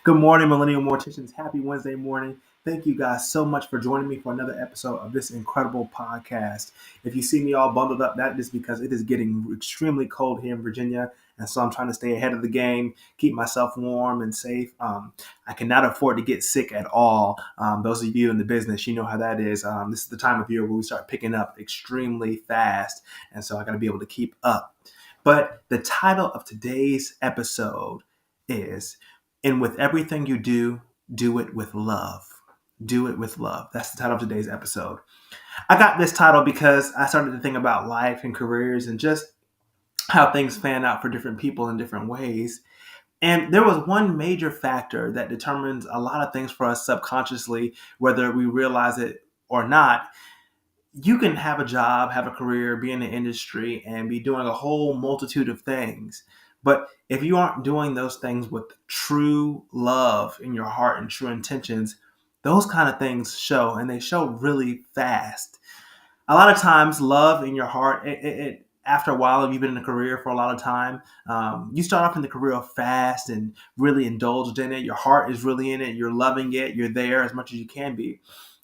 Good morning, Millennial Morticians. Happy Wednesday morning. Thank you guys so much for joining me for another episode of this incredible podcast. If you see me all bundled up, that is because it is getting extremely cold here in Virginia. And so I'm trying to stay ahead of the game, keep myself warm and safe. I cannot afford to get sick at all. Those of you in the business, you know how that is. This is the time of year where we start picking up extremely fast. And so I got to be able to keep up. But the title of today's episode is And with everything you do it with love. Do it with love. That's the title of today's episode. I got this title because I started to think about life and careers and just how things fan out for different people in different ways. And there was one major factor that determines a lot of things for us subconsciously, whether we realize it or not. You can have a job, have a career, be in the industry, and be doing a whole multitude of things. But if you aren't doing those things with true love in your heart and true intentions, those kind of things show, and they show really fast. A lot of times, love in your heart, after a while, if you've been in a career for a lot of time, you start off in the career fast and really indulged in it. Your heart is really in it. You're loving it. You're there as much as you can be.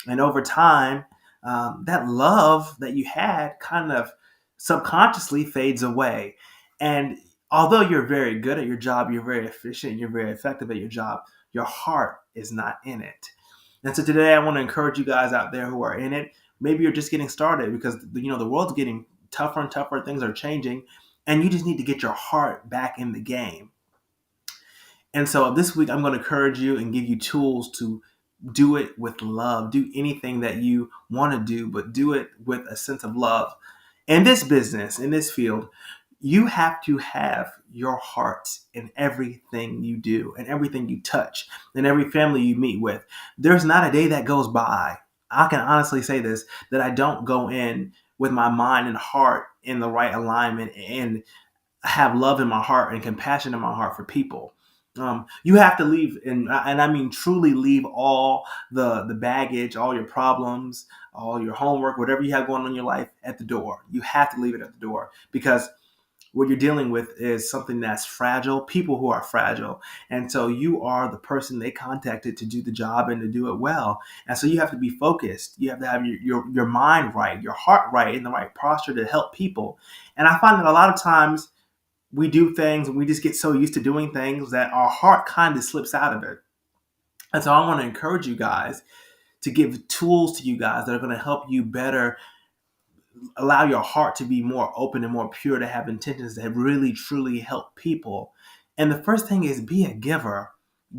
And over time, that love that you had kind of subconsciously fades away. And although you're very good at your job, you're very efficient, you're very effective at your job, your heart is not in it. And so today I want to encourage you guys out there who are in it. Maybe you're just getting started because the world's getting tougher and tougher, things are changing, and you just need to get your heart back in the game. And so this week I'm going to encourage you and give you tools to do it with love. Do anything that you want to do, but do it with a sense of love. In this business, in this field, you have to have your heart in everything you do and everything you touch and every family you meet with. There's not a day that goes by, I can honestly say this, that I don't go in with my mind and heart in the right alignment and have love in my heart and compassion in my heart for people. You have to leave, and I mean truly leave all the baggage, all your problems, all your homework, whatever you have going on in your life at the door. You have to leave it at the door because what you're dealing with is something that's fragile, people who are fragile. And so you are the person they contacted to do the job and to do it well. And so you have to be focused. You have to have your mind right, your heart right, in the right posture to help people. And I find that a lot of times we do things and we just get so used to doing things that our heart kind of slips out of it. And so I want to encourage you guys to give tools to you guys that are going to help you better allow your heart to be more open and more pure, to have intentions that really truly help people. And the first thing is be a giver.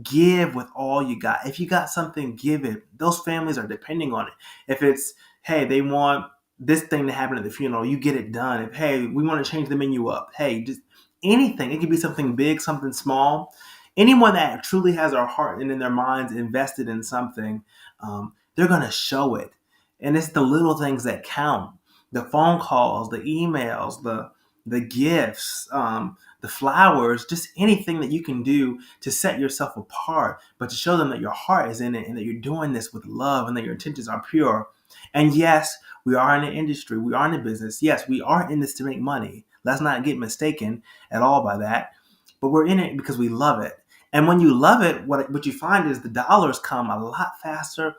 Give with all you got. If you got something, give it. Those families are depending on it. If it's, hey, they want this thing to happen at the funeral, you get it done. If, hey, we want to change the menu up, hey, just anything. It could be something big, something small. Anyone that truly has their heart and in their minds invested in something, they're going to show it. And it's the little things that count. The phone calls, the emails, the gifts, the flowers, just anything that you can do to set yourself apart, but to show them that your heart is in it and that you're doing this with love and that your intentions are pure. And yes, we are in the industry, we are in the business. Yes, we are in this to make money. Let's not get mistaken at all by that. But we're in it because we love it. And when you love it, what you find is the dollars come a lot faster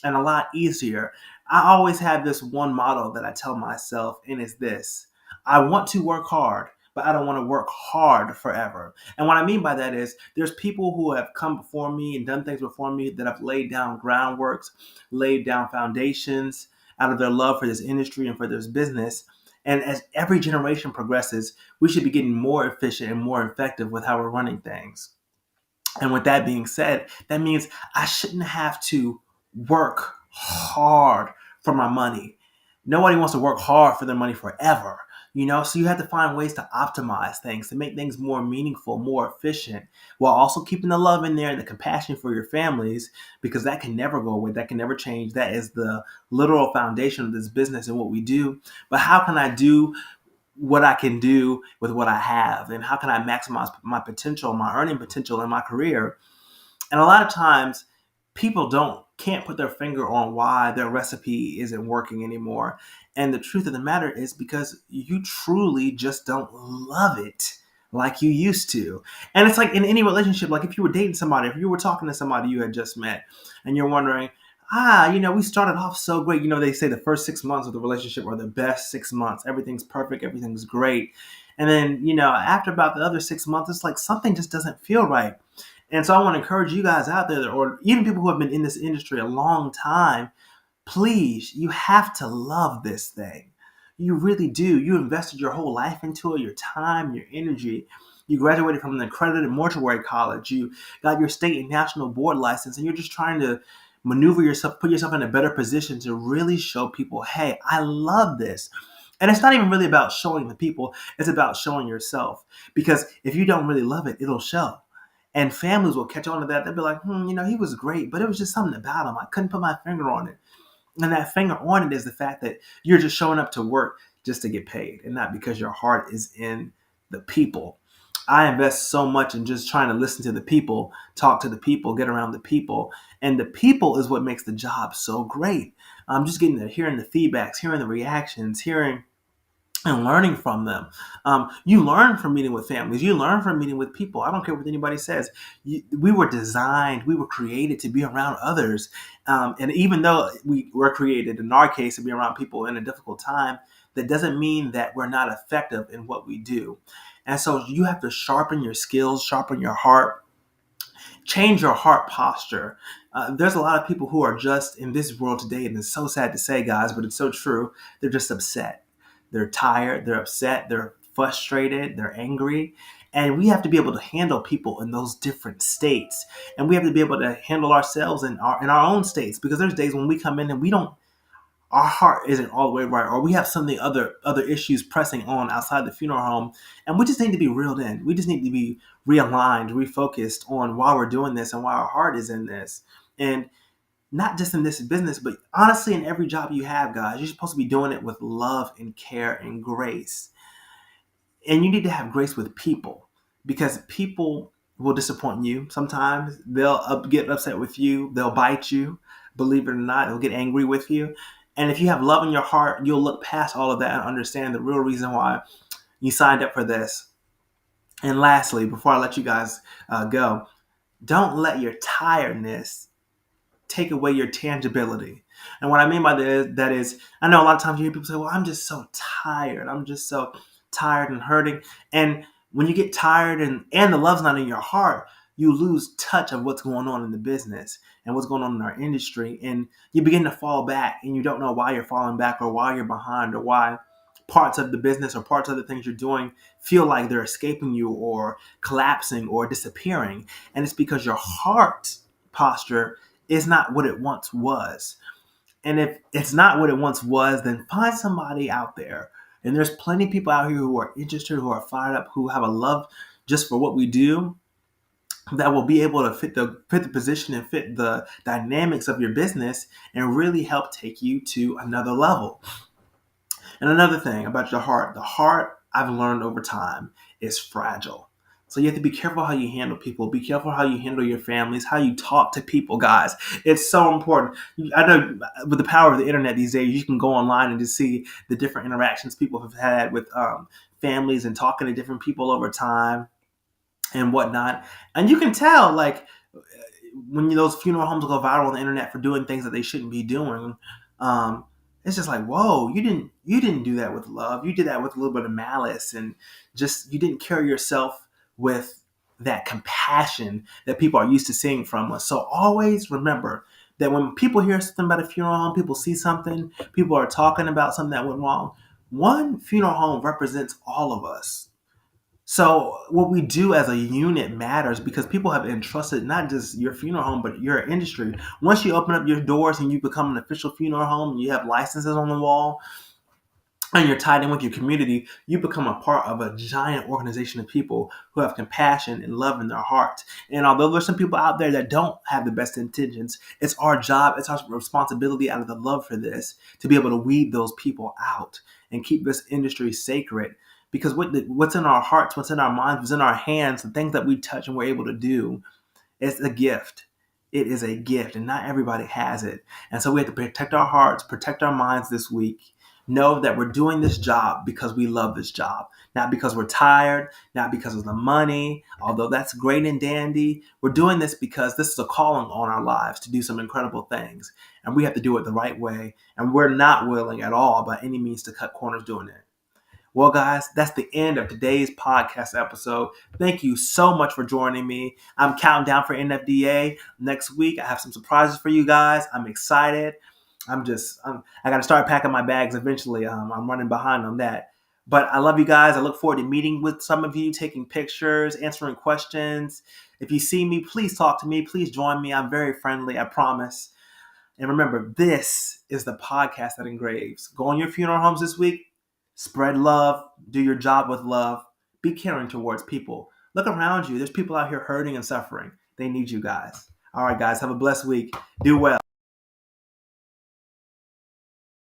and a lot easier. I always have this one motto that I tell myself, and it's this: I want to work hard, but I don't want to work hard forever. And what I mean by that is there's people who have come before me and done things before me that have laid down groundworks, laid down foundations out of their love for this industry and for this business. And as every generation progresses, we should be getting more efficient and more effective with how we're running things. And with that being said, that means I shouldn't have to work hard for my money. Nobody wants to work hard for their money forever, so you have to find ways to optimize things, to make things more meaningful, more efficient, while also keeping the love in there and the compassion for your families, because that can never go away. That can never change. That is the literal foundation of this business and what we do. But how can I do what I can do with what I have, and how can I maximize my potential, my earning potential in my career? And a lot of times people can't put their finger on why their recipe isn't working anymore. And the truth of the matter is because you truly just don't love it. like you used to. And it's like in any relationship, like if you were dating somebody, if you were talking to somebody you had just met and you're wondering, we started off so great. They say the first 6 months of the relationship are the best 6 months. Everything's perfect. Everything's great. And then, after about the other 6 months, it's like something just doesn't feel right. And so I want to encourage you guys out there, or even people who have been in this industry a long time, please, you have to love this thing. You really do. You invested your whole life into it, your time, your energy. You graduated from an accredited mortuary college. You got your state and national board license, and you're just trying to maneuver yourself, put yourself in a better position to really show people, hey, I love this. And it's not even really about showing the people, it's about showing yourself. Because if you don't really love it, it'll show. And families will catch on to that. They'll be like, he was great, but it was just something about him. I couldn't put my finger on it. And that finger on it is the fact that you're just showing up to work just to get paid and not because your heart is in the people. I invest so much in just trying to listen to the people, talk to the people, get around the people. And the people is what makes the job so great. I'm just getting there, hearing the feedbacks, hearing the reactions, hearing and learning from them. You learn from meeting with families. You learn from meeting with people. I don't care what anybody says. We were designed, we were created to be around others. And even though we were created, in our case, to be around people in a difficult time, that doesn't mean that we're not effective in what we do. And so you have to sharpen your skills, sharpen your heart, change your heart posture. There's a lot of people who are just in this world today, and it's so sad to say, guys, but it's so true. They're just upset. They're tired, they're upset, they're frustrated, they're angry. And we have to be able to handle people in those different states. And we have to be able to handle ourselves in our own states, because there's days when we come in and our heart isn't all the way right, or we have something other issues pressing on outside the funeral home, and we just need to be reeled in. We just need to be realigned, refocused on why we're doing this and why our heart is in this. And not just in this business, but honestly, in every job you have, guys, you're supposed to be doing it with love and care and grace. And you need to have grace with people, because people will disappoint you. Sometimes they'll get upset with you. They'll bite you. Believe it or not, they'll get angry with you. And if you have love in your heart, you'll look past all of that and understand the real reason why you signed up for this. And lastly, before I let you guys go, don't let your tiredness take away your tangibility. And what I mean by that is, I know a lot of times you hear people say, well, I'm just so tired. I'm just so tired and hurting. And when you get tired and the love's not in your heart, you lose touch of what's going on in the business and what's going on in our industry. And you begin to fall back, and you don't know why you're falling back, or why you're behind, or why parts of the business or parts of the things you're doing feel like they're escaping you or collapsing or disappearing. And it's because your heart posture is not what it once was. And if it's not what it once was, then find somebody out there. And there's plenty of people out here who are interested, who are fired up, who have a love just for what we do, that will be able to fit the position and fit the dynamics of your business and really help take you to another level. And another thing about the heart, I've learned over time, is fragile. So you have to be careful how you handle people. Be careful how you handle your families, how you talk to people, guys. It's so important. I know with the power of the internet these days, you can go online and just see the different interactions people have had with families and talking to different people over time and whatnot. And you can tell, like, when those funeral homes go viral on the internet for doing things that they shouldn't be doing, it's just like, whoa, you didn't do that with love. You did that with a little bit of malice, and just you didn't carry yourself with that compassion that people are used to seeing from us. So always remember that when people hear something about a funeral home, people see something, people are talking about something that went wrong, one funeral home represents all of us. So what we do as a unit matters, because people have entrusted not just your funeral home, but your industry. Once you open up your doors and you become an official funeral home, and you have licenses on the wall, and you're tied in with your community, you become a part of a giant organization of people who have compassion and love in their hearts. And although there's some people out there that don't have the best intentions, it's our job, it's our responsibility out of the love for this to be able to weed those people out and keep this industry sacred. Because what's in our hearts, what's in our minds, what's in our hands, the things that we touch and we're able to do, it's a gift. It is a gift, and not everybody has it. And so we have to protect our hearts, protect our minds this week. know that we're doing this job because we love this job, not because we're tired, not because of the money, although that's great and dandy. We're doing this because this is a calling on our lives to do some incredible things, and we have to do it the right way, and we're not willing at all by any means to cut corners doing it. Well, guys, that's the end of today's podcast episode. Thank you so much for joining me. I'm counting down for NFDA next week. I have some surprises for you guys. I'm excited. I got to start packing my bags eventually. I'm running behind on that. But I love you guys. I look forward to meeting with some of you, taking pictures, answering questions. If you see me, please talk to me. Please join me. I'm very friendly, I promise. And remember, this is the podcast that engraves. Go on your funeral homes this week. Spread love. Do your job with love. Be caring towards people. Look around you. There's people out here hurting and suffering. They need you guys. All right, guys. Have a blessed week. Do well.